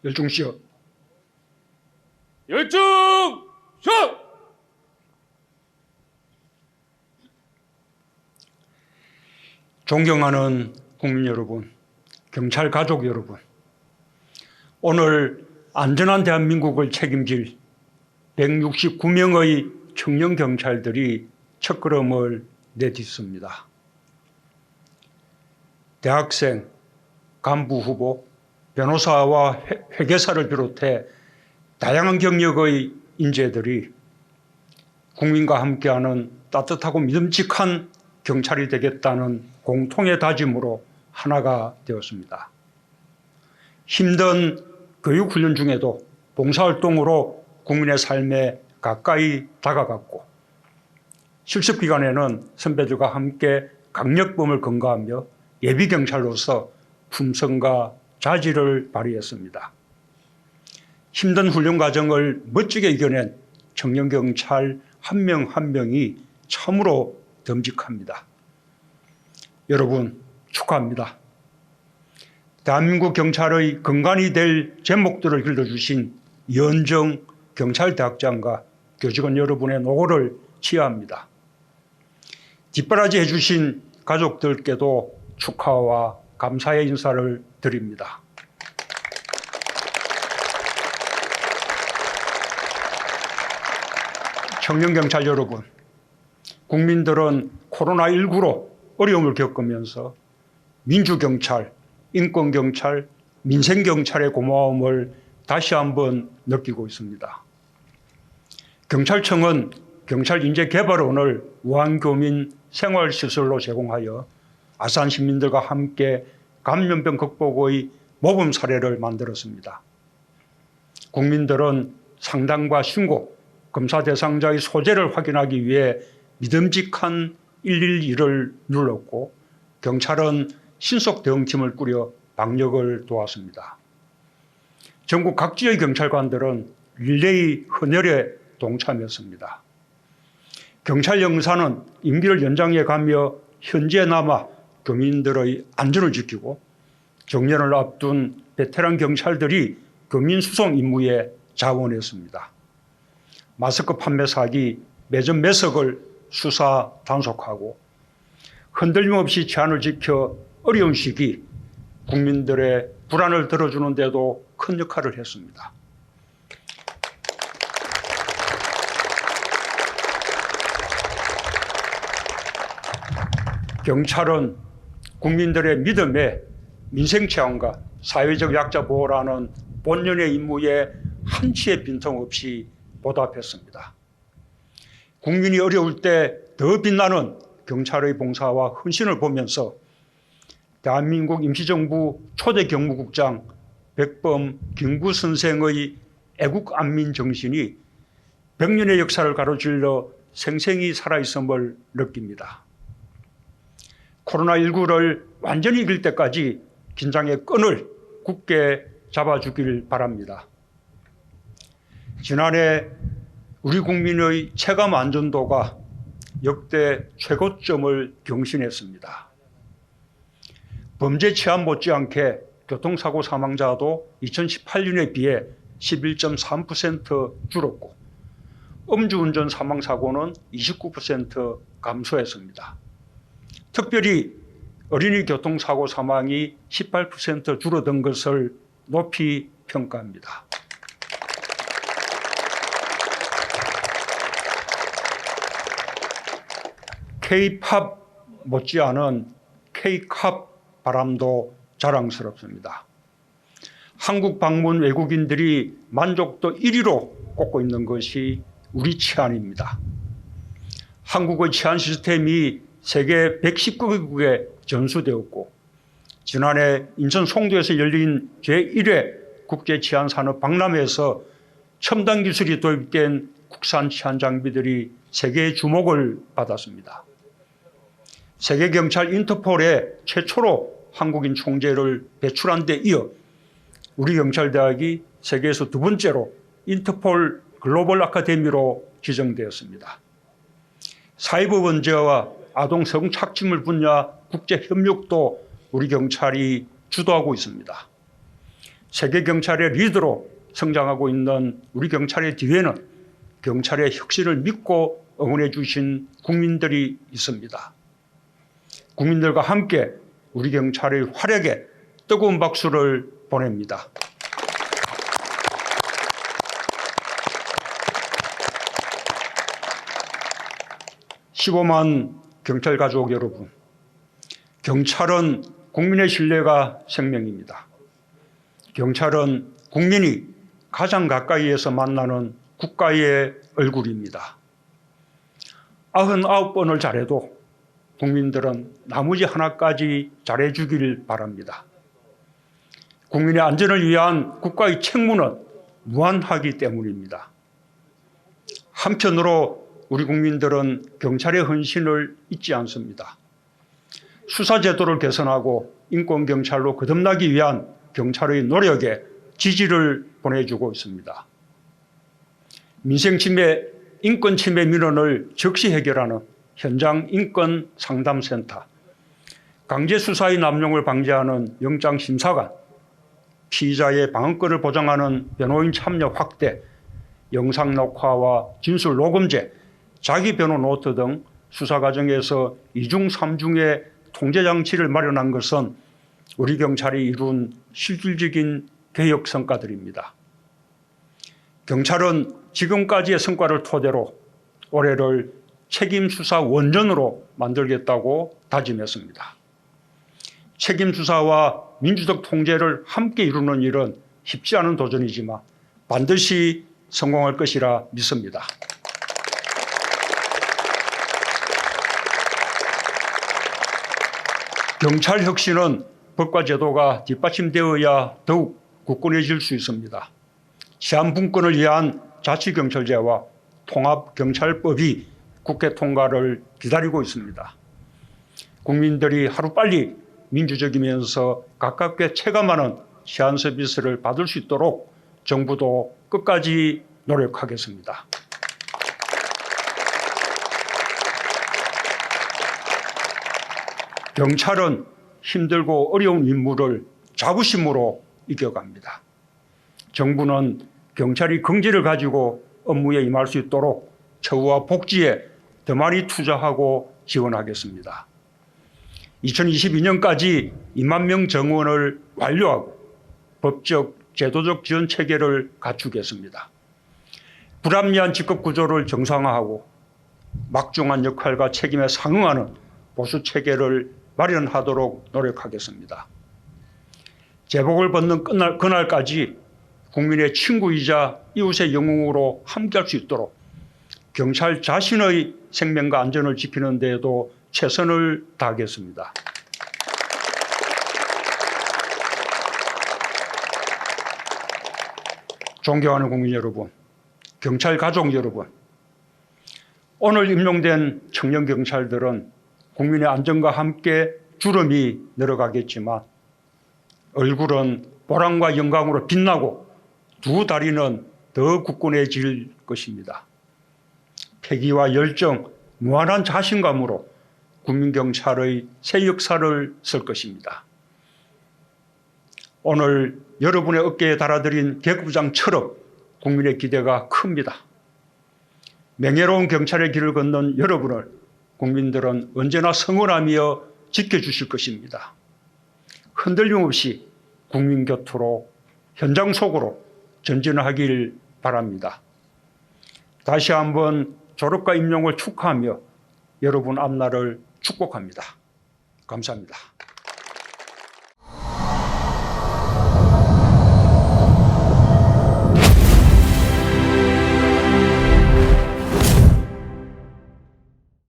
열중시어. 열중시어. 존경하는 국민 여러분, 경찰 가족 여러분, 오늘 안전한 대한민국을 책임질 169명의 청년 경찰들이 첫걸음을 내딛습니다. 대학생, 간부 후보, 변호사와 회계사를 비롯해 다양한 경력의 인재들이 국민과 함께하는 따뜻하고 믿음직한 경찰이 되겠다는 공통의 다짐으로 하나가 되었습니다. 힘든 교육훈련 중에도 봉사활동으로 국민의 삶에 가까이 다가갔고, 실습기간에는 선배들과 함께 강력범을 검거하며 예비경찰로서 품성과 자질을 발휘했습니다. 힘든 훈련 과정을 멋지게 이겨낸 청년경찰 한 명 한 명이 참으로 듬직합니다. 여러분, 축하합니다. 대한민국 경찰의 근간이 될 제목들을 길러주신 이현정 경찰대학장과 교직원 여러분의 노고를 치하합니다. 뒷바라지 해주신 가족들께도 축하와 감사의 인사를 드립니다. 청년경찰 여러분, 국민들은 코로나19로 어려움을 겪으면서 민주경찰, 인권경찰, 민생경찰의 고마움을 다시 한번 느끼고 있습니다. 경찰청은 경찰인재개발원을 무한교민 생활시설로 제공하여 아산 시민들과 함께 감염병 극복의 모범 사례를 만들었습니다. 국민들은 상담과 신고, 검사 대상자의 소재를 확인하기 위해 믿음직한 112를 눌렀고, 경찰은 신속 대응팀을 꾸려 방역을 도왔습니다. 전국 각지의 경찰관들은 릴레이 헌혈에 동참했습니다. 경찰 영사는 임기를 연장해 가며 현지에 남아 교민들의 안전을 지키고, 정년을 앞둔 베테랑 경찰들이 교민 수송 임무에 자원했습니다. 마스크 판매 사기, 매점 매석을 수사 단속하고, 흔들림 없이 제한을 지켜 어려운 시기 국민들의 불안을 들어주는 데도 큰 역할을 했습니다. 경찰은 국민들의 믿음에 민생체험과 사회적 약자 보호라는 본연의 임무에 한치의 빈틈없이 보답했습니다. 국민이 어려울 때 더 빛나는 경찰의 봉사와 헌신을 보면서 대한민국 임시정부 초대 경무국장 백범 김구 선생의 애국안민 정신이 100년의 역사를 가로질러 생생히 살아있음을 느낍니다. 코로나19를 완전히 이길 때까지 긴장의 끈을 굳게 잡아주길 바랍니다. 지난해 우리 국민의 체감 안전도가 역대 최고점을 경신했습니다. 범죄 치안 못지않게 교통사고 사망자도 2018년에 비해 11.3% 줄었고, 음주운전 사망사고는 29% 감소했습니다. 특별히 어린이 교통사고 사망이 18% 줄어든 것을 높이 평가합니다. K-팝 못지않은 K-캅 바람도 자랑스럽습니다. 한국 방문 외국인들이 만족도 1위로 꼽고 있는 것이 우리 치안입니다. 한국의 치안 시스템이 세계 119개국에 전수되었고, 지난해 인천 송도에서 열린 제1회 국제치안산업 박람회에서 첨단 기술이 도입된 국산 치안 장비들이 세계의 주목을 받았습니다. 세계경찰 인터폴에 최초로 한국인 총재를 배출한 데 이어 우리 경찰대학이 세계에서 두 번째로 인터폴 글로벌 아카데미로 지정되었습니다. 사이버 범죄와 아동 성착취물 분야 국제 협력도 우리 경찰이 주도하고 있습니다. 세계 경찰의 리더로 성장하고 있는 우리 경찰의 뒤에는 경찰의 혁신을 믿고 응원해 주신 국민들이 있습니다. 국민들과 함께 우리 경찰의 활약에 뜨거운 박수를 보냅니다. (15만) 경찰 가족 여러분, 경찰은 국민의 신뢰가 생명입니다. 경찰은 국민이 가장 가까이에서 만나는 국가의 얼굴입니다. 99번을 잘해도 국민들은 나머지 하나까지 잘해주길 바랍니다. 국민의 안전을 위한 국가의 책무는 무한하기 때문입니다. 한편으로 우리 국민들은 경찰의 헌신을 잊지 않습니다. 수사제도를 개선하고 인권경찰로 거듭나기 위한 경찰의 노력에 지지를 보내주고 있습니다. 민생침해, 인권침해 민원을 즉시 해결하는 현장 인권상담센터, 강제수사의 남용을 방지하는 영장심사관, 피의자의 방어권을 보장하는 변호인 참여 확대, 영상녹화와 진술 녹음제, 자기변호 노트 등 수사 과정에서 이중 삼중의 통제장치를 마련한 것은 우리 경찰이 이룬 실질적인 개혁 성과들입니다. 경찰은 지금까지의 성과를 토대로 올해를 책임수사 원전으로 만들겠다고 다짐했습니다. 책임수사와 민주적 통제를 함께 이루는 일은 쉽지 않은 도전이지만 반드시 성공할 것이라 믿습니다. 경찰 혁신은 법과 제도가 뒷받침되어야 더욱 굳건해질 수 있습니다. 치안분권을 위한 자치경찰제와 통합경찰법이 국회 통과를 기다리고 있습니다. 국민들이 하루빨리 민주적이면서 가깝게 체감하는 치안 서비스를 받을 수 있도록 정부도 끝까지 노력하겠습니다. 경찰은 힘들고 어려운 임무를 자부심으로 이겨갑니다. 정부는 경찰이 긍지를 가지고 업무에 임할 수 있도록 처우와 복지에 더 많이 투자하고 지원하겠습니다. 2022년까지 2만 명 정원을 완료하고 법적, 제도적 지원 체계를 갖추겠습니다. 불합리한 직급 구조를 정상화하고 막중한 역할과 책임에 상응하는 보수 체계를 마련하도록 노력하겠습니다. 제복을 벗는 그날까지 국민의 친구이자 이웃의 영웅으로 함께할 수 있도록 경찰 자신의 생명과 안전을 지키는 데에도 최선을 다하겠습니다. 존경하는 국민 여러분, 경찰 가족 여러분, 오늘 임용된 청년 경찰들은 국민의 안전과 함께 주름이 늘어가겠지만 얼굴은 보람과 영광으로 빛나고 두 다리는 더 굳건해질 것입니다. 패기와 열정, 무한한 자신감으로 국민경찰의 새 역사를 쓸 것입니다. 오늘 여러분의 어깨에 달아드린 계급부장처럼 국민의 기대가 큽니다. 명예로운 경찰의 길을 걷는 여러분을 국민들은 언제나 성원하며 지켜주실 것입니다. 흔들림 없이 국민 곁으로 현장 속으로 전진하길 바랍니다. 다시 한번 졸업과 임용을 축하하며 여러분 앞날을 축복합니다. 감사합니다.